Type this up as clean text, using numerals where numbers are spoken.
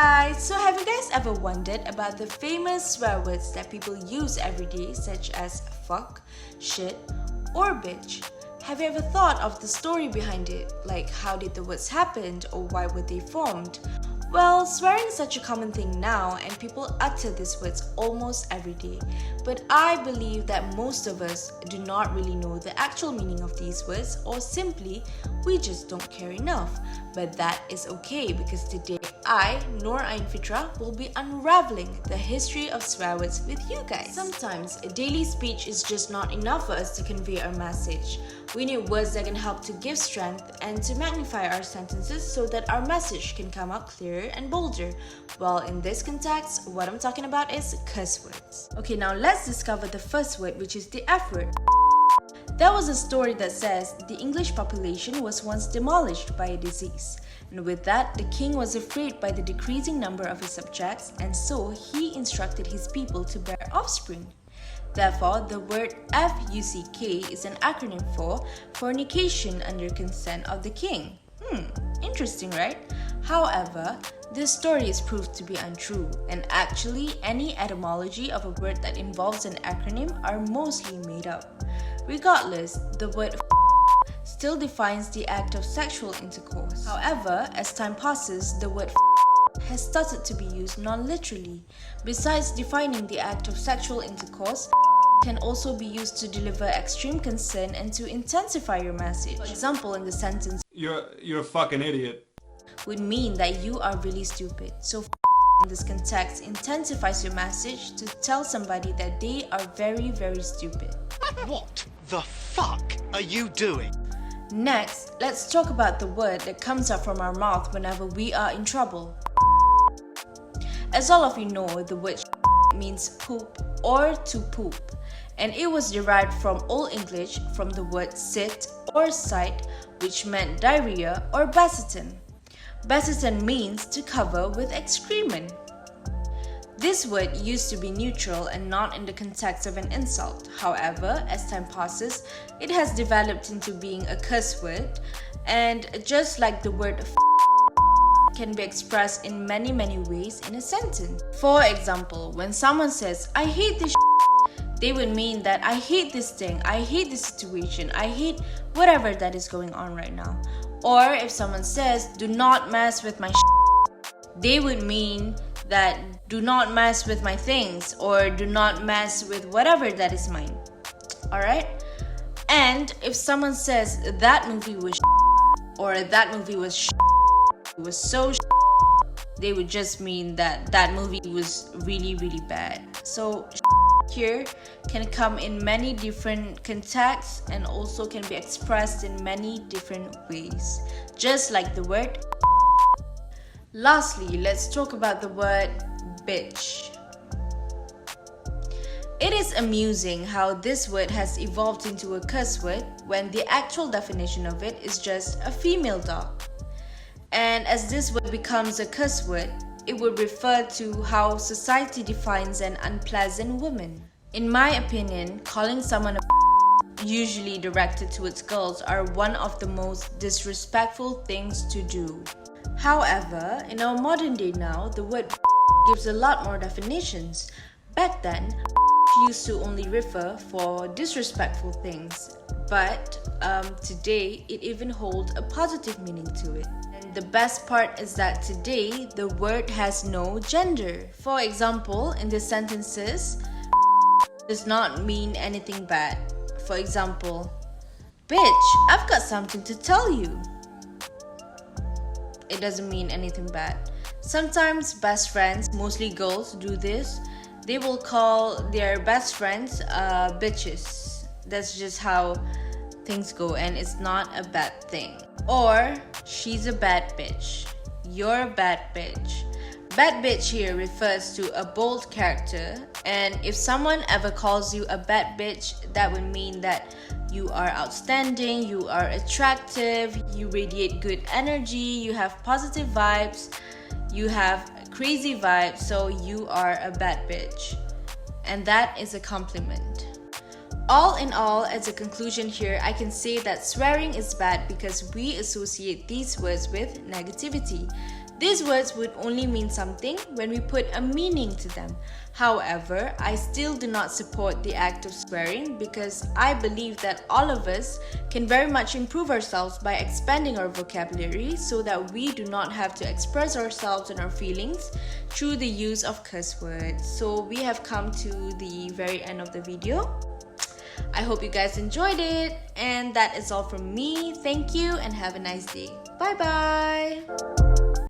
guys! So have you guys ever wondered about the famous swear words that people use every day, such as fuck, shit, or bitch? Have you ever thought of the story behind it? Like, how did the words happen, or why were they formed? Well, swearing is such a common thing now and people utter these words almost every day. But I believe that most of us do not really know the actual meaning of these words, or simply we just don't care enough. But that is okay, because today I, Noor Ain Fitra, will be unraveling the history of swear words with you guys. Sometimes a daily speech is just not enough for us to convey our message. We need words that can help to give strength and to magnify our sentences so that our message can come out clearer and bolder. Well, in this context, what I'm talking about is curse words. Okay, now let's discover the first word, which is the F word. There was a story that says the English population was once demolished by a disease. And with that, the king was afraid by the decreasing number of his subjects, and so he instructed his people to bear offspring. Therefore, the word FUCK is an acronym for Fornication Under Consent of the King. Interesting, right? However, this story is proved to be untrue, and actually any etymology of a word that involves an acronym are mostly made up. Regardless, the word still defines the act of sexual intercourse. However, as time passes, the word has started to be used non-literally. Besides defining the act of sexual intercourse, can also be used to deliver extreme concern and to intensify your message. For example, in the sentence, You're a fucking idiot, would mean that you are really stupid. So in this context intensifies your message to tell somebody that they are very, very stupid. What the fuck are you doing? Next, let's talk about the word that comes out from our mouth whenever we are in trouble. As all of you know, the word means poop or to poop, and it was derived from Old English from the word sit or sight, which meant diarrhea or bassiton. Bassiton means to cover with excrement. This word used to be neutral and not in the context of an insult. However, as time passes, it has developed into being a curse word, and just like the word can be expressed in many ways in a sentence. For example, when someone says, "I hate this," they would mean that I hate this thing, I hate this situation, I hate whatever that is going on right now. Or if someone says, "Do not mess with my," they would mean that do not mess with my things, or do not mess with whatever that is mine. Alright? And if someone says that movie was or that movie was it was so they would just mean that that movie was really bad. So here can come in many different contexts and also can be expressed in many different ways, just like the word. Lastly, let's talk about the word bitch. It is amusing how this word has evolved into a curse word when the actual definition of it is just a female dog. And as this word becomes a curse word, it would refer to how society defines an unpleasant woman. In my opinion, calling someone a usually directed towards girls are one of the most disrespectful things to do. However, in our modern day now, the word gives a lot more definitions. Back then, used to only refer for disrespectful things, but today it even holds a positive meaning to it. And the best part is that today the word has no gender. For example, in the sentences, does not mean anything bad. For example, "Bitch, I've got something to tell you." It doesn't mean anything bad. Sometimes best friends, mostly girls, do this. They will call their best friends bitches. That's just how things go, and it's not a bad thing. Or, "She's a bad bitch." "You're a bad bitch." Bad bitch here refers to a bold character, and if someone ever calls you a bad bitch, that would mean that you are outstanding, you are attractive, you radiate good energy, you have positive vibes, you have crazy vibes, so you are a bad bitch. And that is a compliment. All in all, as a conclusion here, I can say that swearing is bad because we associate these words with negativity. These words would only mean something when we put a meaning to them. However, I still do not support the act of swearing because I believe that all of us can very much improve ourselves by expanding our vocabulary so that we do not have to express ourselves and our feelings through the use of curse words. So we have come to the very end of the video. I hope you guys enjoyed it, and that is all from me. Thank you and have a nice day. Bye bye.